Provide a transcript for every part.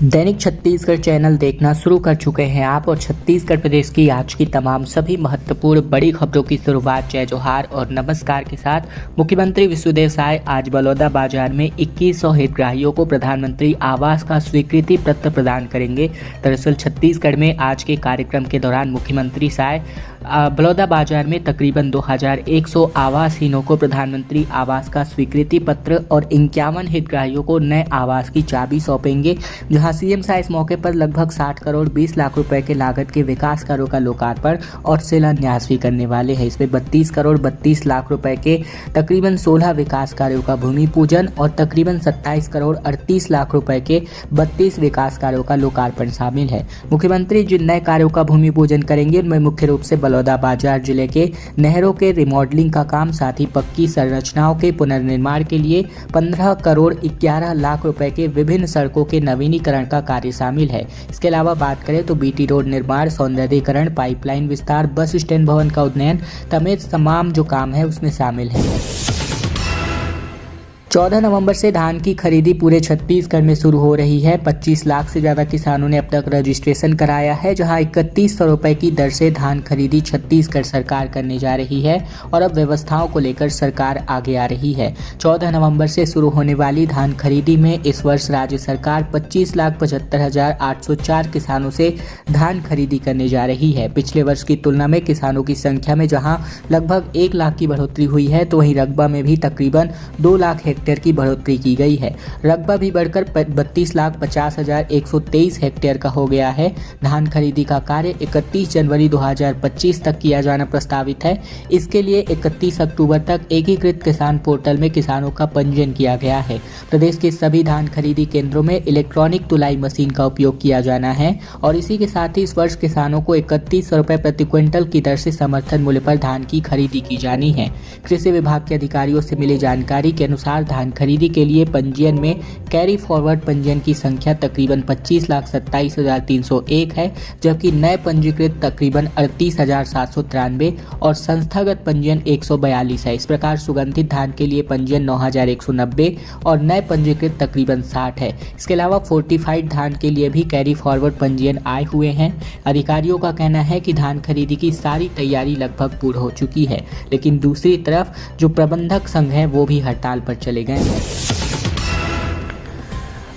दैनिक Chhattisgarh channel देखना शुरू कर चुके हैं आप और छत्तीसगढ़ प्रदेश की आज की तमाम सभी महत्वपूर्ण बड़ी खबरों की शुरुआत जय जोहार और नमस्कार के साथ। मुख्यमंत्री विष्णुदेव साय आज बलौदाबाजार में 2100 हितग्राहियों को प्रधानमंत्री आवास का स्वीकृति पत्र प्रदान करेंगे। दरअसल छत्तीसगढ़ में आज के कार्यक्रम के दौरान मुख्यमंत्री साय बलौदाबाजार में तकरीबन 2100 आवासहीनों को प्रधानमंत्री आवास का स्वीकृति पत्र और 51 हितग्राहियों को नए आवास की चाबी सौंपेंगे। जहां सीएम साय इस मौके पर लगभग 60 करोड़ 20 लाख रुपए के लागत के विकास कार्यों का लोकार्पण और शिलान्यास भी करने वाले हैं। इसमें 32 करोड़ 32 लाख रुपए के तकरीबन 16 विकास कार्यों का भूमि पूजन और तकरीबन 27 करोड़ 38 लाख रुपए के 32 विकास कार्यों का लोकार्पण शामिल है। मुख्यमंत्री जिन नए कार्यों का भूमि पूजन करेंगे उनमें मुख्य रूप से बलौदाबाजार जिले के नहरों के रिमॉडलिंग का काम, साथ ही पक्की संरचनाओं के पुनर्निर्माण के लिए 15 करोड़ 11 लाख रुपए के विभिन्न सड़कों के नवीनीकरण का कार्य शामिल है। इसके अलावा बात करें तो बीटी रोड निर्माण, सौंदर्यीकरण, पाइपलाइन विस्तार, बस स्टैंड भवन का उन्नयन समेत तमाम जो काम है उसमें शामिल है। 14 नवंबर से धान की खरीदी पूरे छत्तीसगढ़ में शुरू हो रही है। 25 लाख से ज़्यादा किसानों ने अब तक रजिस्ट्रेशन कराया है, जहां 3100 रुपए की दर से धान खरीदी छत्तीसगढ़ सरकार करने जा रही है और अब व्यवस्थाओं को लेकर सरकार आगे आ रही है। 14 नवंबर से शुरू होने वाली धान खरीदी में इस वर्ष राज्य सरकार 25,75,804 किसानों से धान खरीदी करने जा रही है। पिछले वर्ष की तुलना में किसानों की संख्या में जहाँ लगभग 1 लाख की बढ़ोतरी हुई है, तो वहीं रकबा में भी तकरीबन 2 लाख हेक्टेयर की बढ़ोतरी की गई है। रकबा भी बढ़कर 32,50,123 हेक्टेयर का हो गया है। धान खरीदी का कार्य 31 जनवरी 2025 तक किया जाना प्रस्तावित है। इसके लिए 31 अक्टूबर तक एकीकृत किसान पोर्टल में किसानों का पंजीयन किया गया है। प्रदेश के सभी धान खरीदी केंद्रों में इलेक्ट्रॉनिक तुलाई मशीन का उपयोग किया जाना है और इसी के साथ ही इस वर्ष किसानों को 3100 रुपए प्रति क्विंटल की दर से समर्थन मूल्य पर धान की खरीदी की जानी है। कृषि विभाग के अधिकारियों से मिली जानकारी के अनुसार धान खरीदी के लिए पंजीयन में कैरी फॉरवर्ड पंजीयन की संख्या तकरीबन 25,27,301 है, जबकि नए पंजीकृत तकरीबन 38,793 और संस्थागत पंजीयन 142 है। इस प्रकार सुगंधित धान के लिए पंजीयन 9,190 और नए पंजीकृत तकरीबन 60 है। इसके अलावा फोर्टिफाइड धान के लिए भी कैरी फॉरवर्ड पंजीयन आए हुए हैं। अधिकारियों का कहना है कि धान खरीदी की सारी तैयारी लगभग पूर्ण हो चुकी है, लेकिन दूसरी तरफ जो प्रबंधक संघ है वो भी हड़ताल पर चले गए हैं।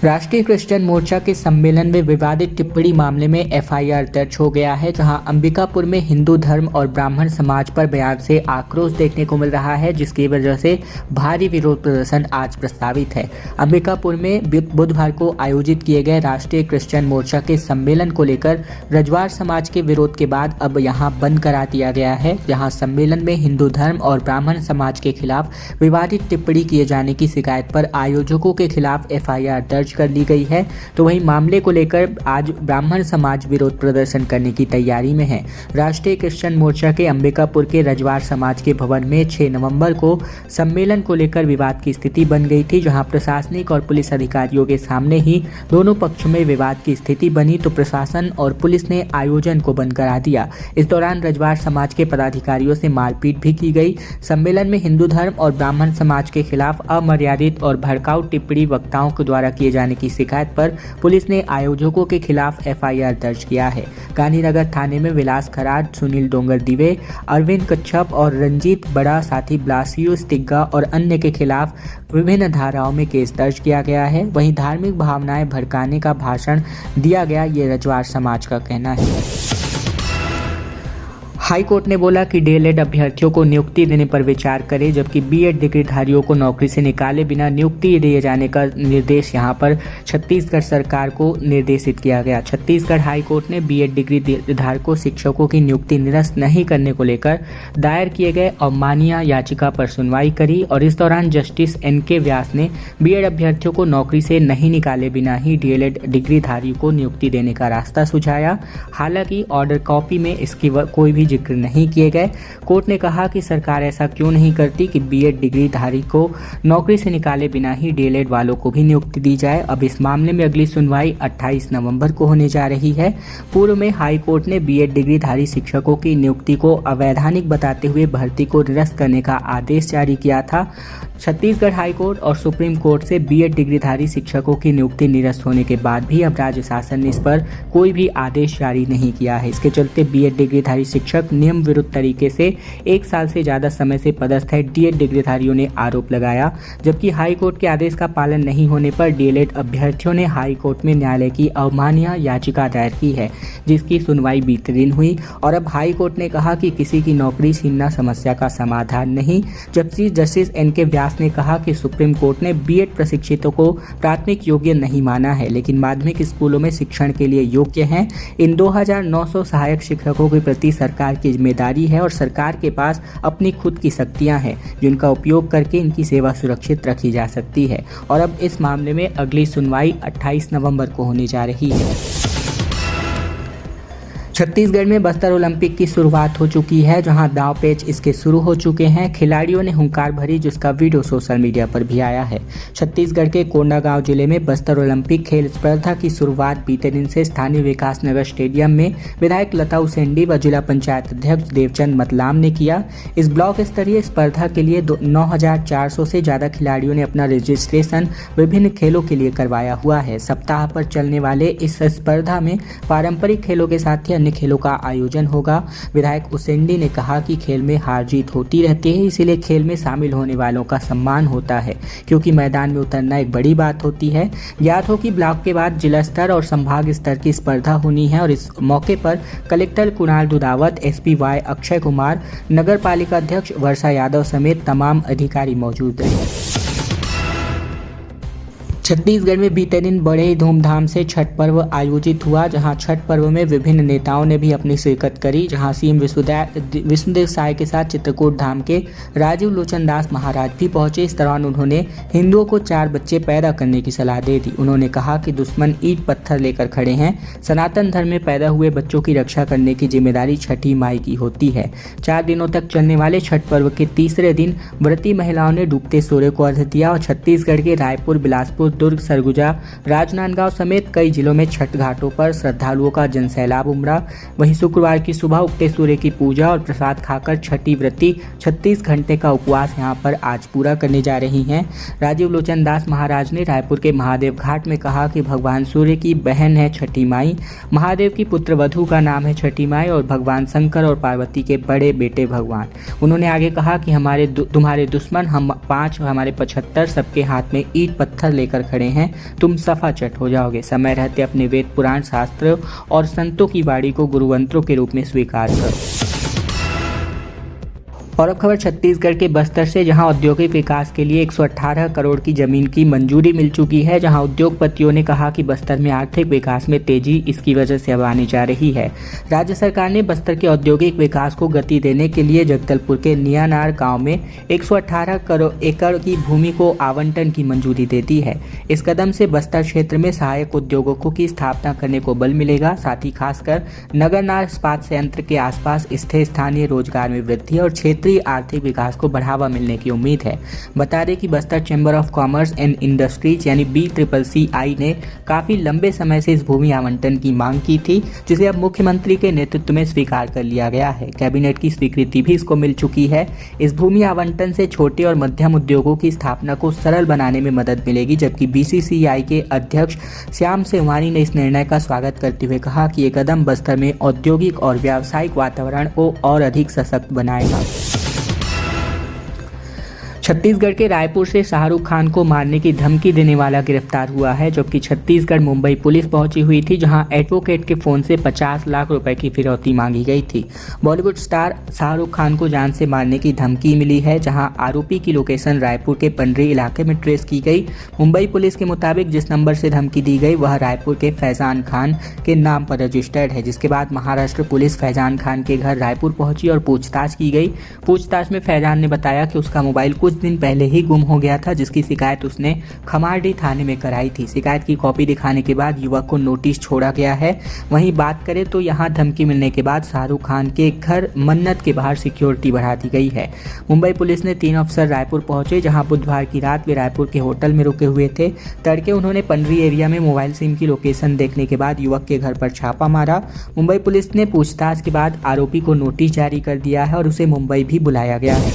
राष्ट्रीय क्रिश्चियन मोर्चा के सम्मेलन में विवादित टिप्पणी मामले में एफआईआर दर्ज हो गया है, जहां अंबिकापुर में हिंदू धर्म और ब्राह्मण समाज पर बयान से आक्रोश देखने को मिल रहा है, जिसकी वजह से भारी विरोध प्रदर्शन आज प्रस्तावित है। अंबिकापुर में बुधवार को आयोजित किए गए राष्ट्रीय क्रिश्चियन मोर्चा के सम्मेलन को लेकर रजवाड़ समाज के विरोध के बाद अब यहां बंद करा दिया गया है, जहां सम्मेलन में हिंदू धर्म और ब्राह्मण समाज के खिलाफ विवादित टिप्पणी किए जाने की शिकायत पर आयोजकों के खिलाफ एफआईआर दर्ज कर ली गई है। तो वहीं मामले को लेकर आज ब्राह्मण समाज विरोध प्रदर्शन करने की तैयारी में है। राष्ट्रीय क्रिश्चियन मोर्चा के अंबिकापुर के रजवाड़ समाज के भवन में 6 नवंबर को सम्मेलन को लेकर विवाद की स्थिति बन गई थी, जहां प्रशासनिक और पुलिस अधिकारियों के सामने ही दोनों पक्षों में विवाद की स्थिति बनी, तो प्रशासन और पुलिस ने आयोजन को बंद करा दिया। इस दौरान रजवाड़ समाज के पदाधिकारियों से मारपीट भी की गई। सम्मेलन में हिंदू धर्म और ब्राह्मण समाज के खिलाफ अमर्यादित और भड़काऊ टिप्पणी वक्ताओं के द्वारा किए जाने की शिकायत पर पुलिस ने आयोजकों के खिलाफ एफआईआर दर्ज किया है। गांधीनगर थाने में विलास खराज, सुनील डोंगर दिवे, अरविंद कच्छप और रंजीत बड़ा, साथ ही ब्लासियो तिग्गा और अन्य के खिलाफ विभिन्न धाराओं में केस दर्ज किया गया है। वहीं धार्मिक भावनाएं भड़काने का भाषण दिया गया, ये रजवाड़ समाज का कहना है। हाई कोर्ट ने बोला कि डीएलएड अभ्यर्थियों को नियुक्ति देने पर विचार करे, जबकि बीएड डिग्रीधारियों को नौकरी से निकाले बिना नियुक्ति दिए जाने का निर्देश यहां पर छत्तीसगढ़ सरकार को निर्देशित किया गया। छत्तीसगढ़ हाई कोर्ट ने बीएड डिग्री धारकों शिक्षकों की नियुक्ति निरस्त नहीं करने को लेकर दायर किए गए अवमाननीय याचिका पर सुनवाई करी और इस दौरान जस्टिस एनके व्यास ने बीएड अभ्यर्थियों को नौकरी से नहीं निकाले बिना ही डीएलएड डिग्रीधारियों को नियुक्ति देने का रास्ता सुझाया। हालांकि ऑर्डर कॉपी में इसकी कोई भी जिक्र नहीं किए गए। कोर्ट ने कहा कि सरकार ऐसा क्यों नहीं करती कि बीएड डिग्रीधारी को नौकरी से निकाले बिना ही डीएलएड वालों को भी नियुक्ति दी जाए। अब इस मामले में अगली सुनवाई 28 नवंबर को होने जा रही है। पूर्व में हाई कोर्ट ने बीएड डिग्रीधारी शिक्षकों की नियुक्ति को अवैधानिक बताते हुए भर्ती को निरस्त करने का आदेश जारी किया था। छत्तीसगढ़ हाईकोर्ट और सुप्रीम कोर्ट से बीएड डिग्रीधारी शिक्षकों की नियुक्ति निरस्त होने के बाद भी अब राज्य शासन ने इस पर कोई भी आदेश जारी नहीं किया है। इसके चलते बीएड डिग्रीधारी शिक्षक नियम विरुद्ध तरीके से 1 साल से ज़्यादा समय से पदस्थ है डीएड डिग्रीधारियों ने आरोप लगाया, जबकि हाईकोर्ट के आदेश का पालन नहीं होने पर डीएलएड अभ्यर्थियों ने हाईकोर्ट में न्यायालय की अवमानना याचिका दायर की है, जिसकी सुनवाई बीते दिन हुई। और अब हाईकोर्ट ने कहा कि किसी की नौकरी छीनना समस्या का समाधान नहीं, जबकि जस्टिस एनके व्यास ने कहा कि सुप्रीम कोर्ट ने बीएड प्रशिक्षितों को प्राथमिक योग्य नहीं माना है, लेकिन माध्यमिक स्कूलों में शिक्षण के लिए योग्य हैं। इन 2900 सहायक शिक्षकों के प्रति सरकार की जिम्मेदारी है और सरकार के पास अपनी खुद की शक्तियां हैं, जिनका उपयोग करके इनकी सेवा सुरक्षित रखी जा सकती है। और अब इस मामले में अगली सुनवाई 28 नवंबर को होने जा रही है। छत्तीसगढ़ में बस्तर ओलंपिक की शुरुआत हो चुकी है, जहां दांव पेच इसके शुरू हो चुके हैं। खिलाड़ियों ने हुंकार भरी, जिसका वीडियो सोशल मीडिया पर भी आया है। छत्तीसगढ़ के कोंडागांव जिले में बस्तर ओलंपिक खेल स्पर्धा की शुरुआत बीते दिन से स्थानीय विकास नगर स्टेडियम में विधायक लता उसेंडी व जिला पंचायत अध्यक्ष देवचंद मतलाम ने किया। इस ब्लॉक स्तरीय स्पर्धा के लिए 9400 से ज्यादा खिलाड़ियों ने अपना रजिस्ट्रेशन विभिन्न खेलों के लिए करवाया हुआ है। सप्ताह पर चलने वाले इस स्पर्धा में पारंपरिक खेलों के साथ ही खेलों का आयोजन होगा। विधायक उसेंडी ने कहा कि खेल में हार जीत होती रहती है, इसीलिए खेल में शामिल होने वालों का सम्मान होता है, क्योंकि मैदान में उतरना एक बड़ी बात होती है। ज्ञात हो कि ब्लॉक के बाद जिला स्तर और संभाग स्तर की स्पर्धा होनी है और इस मौके पर collector Kunal Dudawat, SP Y Akshay Kumar, नगर पालिका अध्यक्ष वर्षा यादव समेत तमाम अधिकारी मौजूद रहे। छत्तीसगढ़ में बीते दिन बड़े ही धूमधाम से छठ पर्व आयोजित हुआ, जहां छठ पर्व में विभिन्न नेताओं ने भी अपनी शिरकत करी। जहां सीएम विष्णुदेव साय के साथ चित्रकूट धाम के राजीव लोचन दास महाराज भी पहुंचे। इस दौरान उन्होंने हिंदुओं को 4 बच्चे पैदा करने की सलाह दे दी। उन्होंने कहा कि दुश्मन ईंट पत्थर लेकर खड़े हैं। सनातन धर्म में पैदा हुए बच्चों की रक्षा करने की जिम्मेदारी छठी माई की होती है। 4 दिनों तक चलने वाले छठ पर्व के तीसरे दिन व्रती महिलाओं ने डूबते सूर्य को अर्घ्य दिया और छत्तीसगढ़ के रायपुर, बिलासपुर, दुर्ग, सरगुजा, राजनांदगांव समेत कई जिलों में छठ घाटों पर श्रद्धालुओं का जनसैलाब उमड़ा। वहीं शुक्रवार की सुबह उगते सूर्य की पूजा और प्रसाद खाकर छठी व्रती 36 घंटे का उपवास यहां पर आज पूरा करने जा रही हैं। राजीव लोचन दास महाराज ने रायपुर के महादेव घाट में कहा कि भगवान सूर्य की बहन है छठी माई, महादेव की पुत्र वधू का नाम है छठी माई और भगवान शंकर और पार्वती के बड़े बेटे भगवान। उन्होंने आगे कहा कि तुम्हारे दुश्मन हम 5, हमारे 75, सबके हाथ में ईंट पत्थर लेकर खड़े हैं, तुम सफा चट हो जाओगे। समय रहते अपने वेद पुराण शास्त्र और संतों की वाणी को गुरुवंत्रों के रूप में स्वीकार करो। और अब खबर छत्तीसगढ़ के बस्तर से, जहां औद्योगिक विकास के लिए 118 करोड़ की जमीन की मंजूरी मिल चुकी है। जहां उद्योगपतियों ने कहा कि बस्तर में आर्थिक विकास में तेजी इसकी वजह से अब आने जा रही है। राज्य सरकार ने बस्तर के औद्योगिक विकास को गति देने के लिए जगदलपुर के नियानार गांव में 118 करोड़ एकड़ की भूमि को आवंटन की मंजूरी दे दी है। इस कदम से बस्तर क्षेत्र में सहायक उद्योगों की स्थापना करने को बल मिलेगा। साथ ही खासकर नगरनार इस्पात संयंत्र के आसपास स्थित स्थानीय रोजगार में वृद्धि और क्षेत्रीय आर्थिक विकास को बढ़ावा मिलने की उम्मीद है। बता दें कि Bastar chamber of commerce and industries यानी BCCI ने काफी लंबे समय से इस भूमि आवंटन की मांग की थी, जिसे अब मुख्यमंत्री के नेतृत्व में स्वीकार कर लिया गया है। कैबिनेट की स्वीकृति भी इसको मिल चुकी है। इस भूमि आवंटन से छोटे और मध्यम उद्योगों की स्थापना को सरल बनाने में मदद मिलेगी, जबकि BCCI के अध्यक्ष श्याम सेवानी ने इस निर्णय का स्वागत करते हुए कहा कि ये कदम बस्तर में औद्योगिक और व्यावसायिक वातावरण को और अधिक सशक्त बनाएगा। छत्तीसगढ़ के रायपुर से शाहरुख खान को मारने की धमकी देने वाला गिरफ्तार हुआ है, जबकि छत्तीसगढ़ मुंबई पुलिस पहुंची हुई थी, जहां एडवोकेट के फोन से 50 लाख रुपए की फिरौती मांगी गई थी। बॉलीवुड स्टार शाहरुख खान को जान से मारने की धमकी मिली है, जहां आरोपी की लोकेशन रायपुर के पंडरी इलाके में ट्रेस की गई। मुंबई पुलिस के मुताबिक जिस नंबर से धमकी दी गई वह रायपुर के फैजान खान के नाम पर रजिस्टर्ड है, जिसके बाद महाराष्ट्र पुलिस फैजान खान के घर रायपुर पहुंची और पूछताछ की गई। पूछताछ में फैजान ने बताया कि उसका मोबाइल कुछ दिन पहले ही गुम हो गया था, जिसकी शिकायत उसने खमारडी थाने में कराई थी। शिकायत की कॉपी दिखाने के बाद युवक को नोटिस छोड़ा गया है। वहीं बात करें तो यहां धमकी मिलने के बाद शाहरुख खान के घर मन्नत के बाहर सिक्योरिटी बढ़ा दी गई है। मुंबई पुलिस ने 3 अफसर रायपुर पहुंचे, जहां बुधवार की रात वे रायपुर के होटल में रुके हुए थे। तड़के उन्होंने पंडरी एरिया में मोबाइल सिम की लोकेशन देखने के बाद युवक के घर पर छापा मारा। मुंबई पुलिस ने पूछताछ के बाद आरोपी को नोटिस जारी कर दिया है और उसे मुंबई भी बुलाया गया है।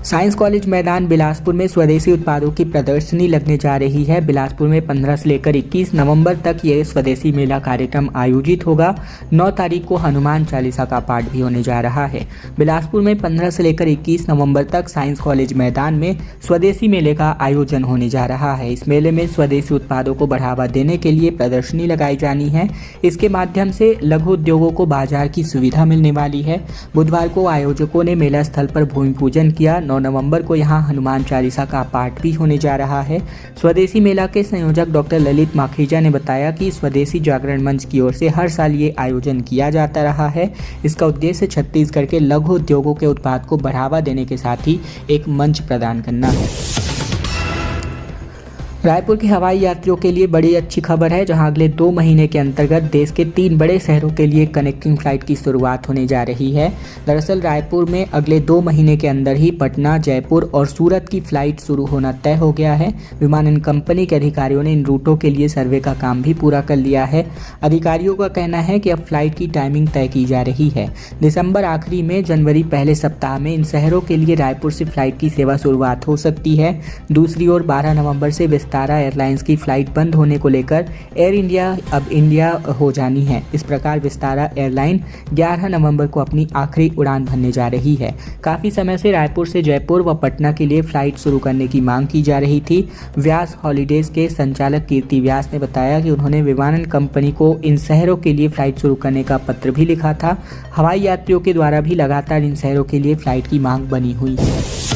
साइंस कॉलेज मैदान बिलासपुर में स्वदेशी उत्पादों की प्रदर्शनी लगने जा रही है। बिलासपुर में 15 से लेकर 21 नवंबर तक ये स्वदेशी मेला कार्यक्रम आयोजित होगा। 9 तारीख को हनुमान चालीसा का पाठ भी होने जा रहा है। बिलासपुर में 15 से लेकर 21 नवंबर तक साइंस कॉलेज मैदान में स्वदेशी मेले का आयोजन होने जा रहा है। इस मेले में स्वदेशी उत्पादों को बढ़ावा देने के लिए प्रदर्शनी लगाई जानी है। इसके माध्यम से लघु उद्योगों को बाजार की सुविधा मिलने वाली है। बुधवार को आयोजकों ने मेला स्थल पर भूमि पूजन किया। 9 नवंबर को यहां हनुमान चालीसा का पाठ भी होने जा रहा है। स्वदेशी मेला के संयोजक डॉक्टर ललित माखीजा ने बताया कि स्वदेशी जागरण मंच की ओर से हर साल ये आयोजन किया जाता रहा है। इसका उद्देश्य छत्तीसगढ़ के लघु उद्योगों के उत्पाद को बढ़ावा देने के साथ ही एक मंच प्रदान करना है। रायपुर के हवाई यात्रियों के लिए बड़ी अच्छी खबर है, जहां अगले 2 महीने के अंतर्गत देश के 3 बड़े शहरों के लिए कनेक्टिंग फ्लाइट की शुरुआत होने जा रही है। दरअसल रायपुर में अगले 2 महीने के अंदर ही पटना, जयपुर और सूरत की फ्लाइट शुरू होना तय हो गया है। विमानन कंपनी के अधिकारियों ने इन रूटों के लिए सर्वे का काम भी पूरा कर लिया है। अधिकारियों का कहना है कि अब फ्लाइट की टाइमिंग तय की जा रही है। दिसंबर आखिरी में, जनवरी पहले सप्ताह में इन शहरों के लिए रायपुर से फ्लाइट की सेवा शुरुआत हो सकती है। दूसरी ओर 12 नवंबर से विस्तारा एयरलाइंस की फ्लाइट बंद होने को लेकर एयर इंडिया अब इंडिया हो जानी है। इस प्रकार विस्तारा एयरलाइन 11 नवंबर को अपनी आखिरी उड़ान भरने जा रही है। काफी समय से रायपुर से जयपुर व पटना के लिए फ्लाइट शुरू करने की मांग की जा रही थी। व्यास हॉलीडेज के संचालक कीर्ति व्यास ने बताया कि उन्होंने विमानन कंपनी को इन शहरों के लिए फ्लाइट शुरू करने का पत्र भी लिखा था। हवाई यात्रियों के द्वारा भी लगातार इन शहरों के लिए फ्लाइट की मांग बनी हुई है।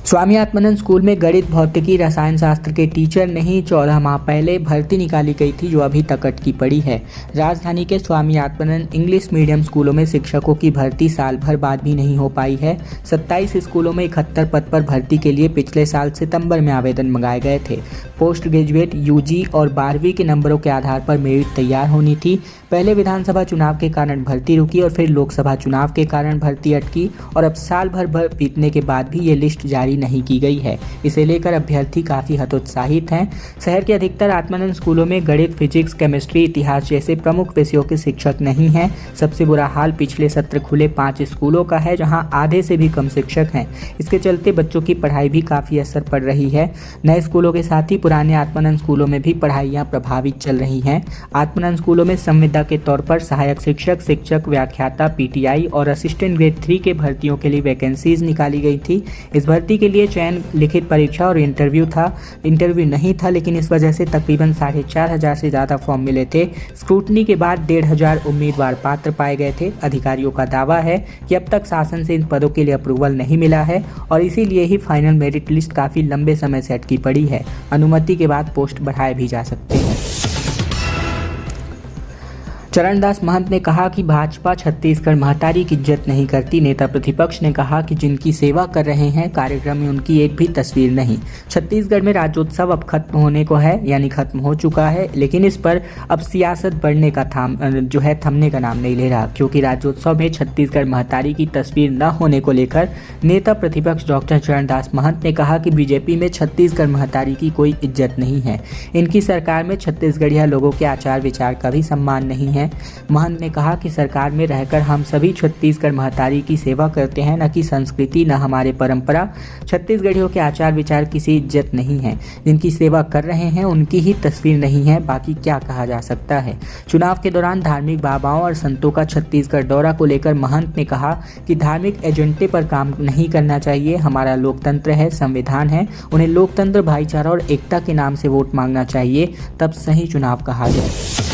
स्वामी आत्मानंद स्कूल में गणित, भौतिकी, रसायन शास्त्र के टीचर नहीं 14 माह पहले भर्ती निकाली गई थी, जो अभी तक अटकी पड़ी है। राजधानी के स्वामी आत्मानंद इंग्लिश मीडियम स्कूलों में शिक्षकों की भर्ती साल भर बाद भी नहीं हो पाई है। 27 स्कूलों में 71 पद पर भर्ती के लिए पिछले साल सितंबर में आवेदन मंगाए गए थे। पोस्ट ग्रेजुएट, यूजी और 12वीं के नंबरों के आधार पर मेरिट तैयार होनी थी। पहले विधानसभा चुनाव के कारण भर्ती रुकी और फिर लोकसभा चुनाव के कारण भर्ती अटकी और अब साल भर बीतने के बाद भी ये लिस्ट जारी नहीं की गई है। इसे लेकर अभ्यर्थी काफी हतोत्साहित हैं। शहर के अधिकतर आत्मानंद स्कूलों में गणित, फिजिक्स, केमिस्ट्री, इतिहास जैसे प्रमुख विषयों के शिक्षक नहीं हैं। सबसे बुरा हाल पिछले सत्र खुले 5 स्कूलों का है, जहां आधे से भी कम शिक्षक हैं। इसके चलते बच्चों की पढ़ाई भी काफी असर पड़ रही है। नए स्कूलों के साथ ही पुराने आत्मानंद स्कूलों में भी पढ़ाइयाँ प्रभावित चल रही हैं। आत्मानंद स्कूलों में संविदा के तौर पर सहायक शिक्षक, व्याख्याता, पीटीआई और असिस्टेंट ग्रेड 3 के भर्तियों के लिए वैकेंसीज निकाली गई थी। इस भर्ती के लिए चयन, लिखित परीक्षा और इंटरव्यू नहीं था, लेकिन इस वजह से तकरीबन 4,500 से ज़्यादा फॉर्म मिले थे। स्क्रूटनी के बाद 1,500 उम्मीदवार पात्र पाए गए थे। अधिकारियों का दावा है कि अब तक शासन से इन पदों के लिए अप्रूवल नहीं मिला है और इसीलिए ही फाइनल मेरिट लिस्ट काफ़ी लंबे समय से अटकी पड़ी है। अनुमति के बाद पोस्ट बढ़ाए भी जा सकते हैं। चरणदास महंत ने कहा कि भाजपा छत्तीसगढ़ महतारी की इज्जत नहीं करती। नेता प्रतिपक्ष ने कहा कि जिनकी सेवा कर रहे हैं कार्यक्रम में उनकी एक भी तस्वीर नहीं। छत्तीसगढ़ में राज्योत्सव अब खत्म होने को है, यानी खत्म हो चुका है, लेकिन इस पर अब सियासत बढ़ने का थमने का नाम नहीं ले रहा, क्योंकि राज्योत्सव में छत्तीसगढ़ महतारी की तस्वीर न होने को लेकर नेता प्रतिपक्ष डॉक्टर चरणदास महंत ने कहा कि बीजेपी में छत्तीसगढ़ महतारी की कोई इज्जत नहीं है। इनकी सरकार में छत्तीसगढ़िया लोगों के आचार विचार का भी सम्मान नहीं है। महंत ने कहा कि सरकार में रहकर हम सभी छत्तीसगढ़ महतारी की सेवा करते हैं, न कि संस्कृति, न हमारे परंपरा। छत्तीसगढ़ियों के आचार विचार किसी इज्जत नहीं है। जिनकी सेवा कर रहे हैं उनकी ही तस्वीर नहीं है, बाकी क्या कहा जा सकता है। चुनाव के दौरान धार्मिक बाबाओं और संतों का छत्तीसगढ़ दौरा को लेकर महंत ने कहा कि धार्मिक एजेंडे पर काम नहीं करना चाहिए। हमारा लोकतंत्र है, संविधान है, उन्हें लोकतंत्र, भाईचारा और एकता के नाम से वोट मांगना चाहिए, तब सही चुनाव कहा जाए।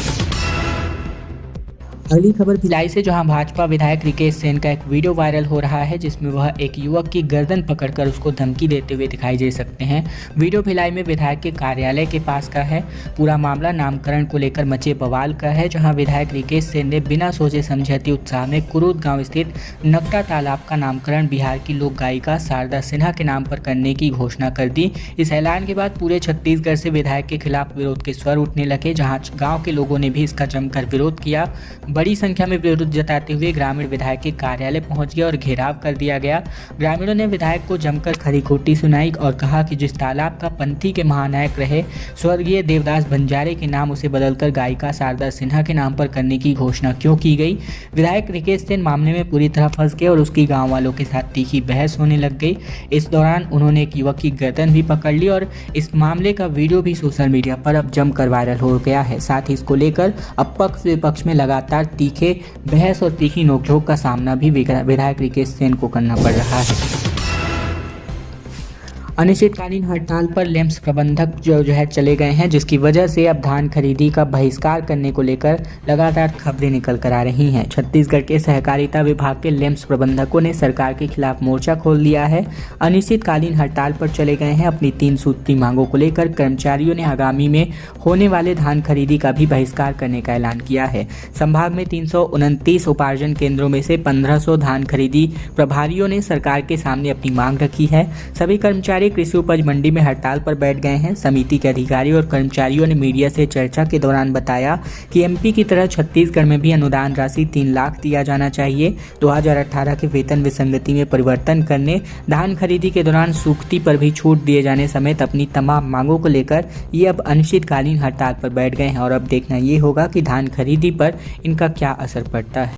अगली खबर भिलाई से, जहां भाजपा विधायक रिकेश सेन का एक वीडियो वायरल हो रहा है, जिसमें वह एक युवक की गर्दन पकड़कर उसको धमकी देते हुए दिखाई दे सकते हैं। वीडियो भिलाई में विधायक के कार्यालय के पास का है। पूरा मामला नामकरण को लेकर मचे बवाल का है, जहां विधायक रिकेश सेन ने बिना सोचे समझे अति उत्साह में कुरूद गांव स्थित नकटा तालाब का नामकरण बिहार की लोक गायिका शारदा सिन्हा के नाम पर करने की घोषणा कर दी। इस ऐलान के बाद पूरे छत्तीसगढ़ से विधायक के खिलाफ विरोध के स्वर उठने लगे, जहाँ गाँव के लोगों ने भी इसका जमकर विरोध किया। बड़ी संख्या में विरोध जताते हुए ग्रामीण विधायक के कार्यालय पहुंच गए और घेराव कर दिया गया। ग्रामीणों ने विधायक को जमकर खरी खोटी सुनाई और कहा कि जिस तालाब का पंथी के महानायक रहे स्वर्गीय देवदास बंजारे के नाम उसे बदलकर गायिका शारदा सिन्हा के नाम पर करने की घोषणा क्यों की गई। विधायक रिकेश सेन मामले में पूरी तरह फंस गए और उसकी गाँव वालों के साथ तीखी बहस होने लग गई। इस दौरान उन्होंने एक युवक की गर्दन भी पकड़ ली और इस मामले का वीडियो भी सोशल मीडिया पर अब जमकर वायरल हो गया है। साथ ही इसको लेकर अब पक्ष विपक्ष में लगातार तीखे बहस और तीखी नोकझोंक का सामना भी विधायक रिकेश सेन को करना पड़ रहा है। अनिश्चितकालीन हड़ताल पर लेम्स प्रबंधक जो है चले गए हैं, जिसकी वजह से अब धान खरीदी का बहिष्कार करने को लेकर लगातार खबरें निकल कर आ रही हैं। छत्तीसगढ़ के सहकारिता विभाग के लेम्स प्रबंधकों ने सरकार के खिलाफ मोर्चा खोल दिया है। अनिश्चितकालीन हड़ताल पर चले गए हैं। अपनी 3 सूत्री मांगों को लेकर कर्मचारियों ने आगामी में होने वाले धान खरीदी का भी बहिष्कार करने का ऐलान किया है। संभाग में 329 उपार्जन केंद्रों में से 1500 धान खरीदी प्रभारियों ने सरकार के सामने अपनी मांग रखी है। सभी कर्मचारी कृषि उपज मंडी में हड़ताल पर बैठ गए हैं। समिति के अधिकारी और कर्मचारियों ने मीडिया से चर्चा के दौरान बताया कि एमपी की तरह छत्तीसगढ़ में भी अनुदान राशि 3 लाख दिया जाना चाहिए। 2018 के वेतन विसंगति में परिवर्तन करने, धान खरीदी के दौरान सूक्ति पर भी छूट दिए जाने समेत अपनी तमाम मांगों को लेकर ये अब अनिश्चितकालीन हड़ताल पर बैठ गए हैं और अब देखना ये होगा कि धान खरीदी पर इनका क्या असर पड़ता है।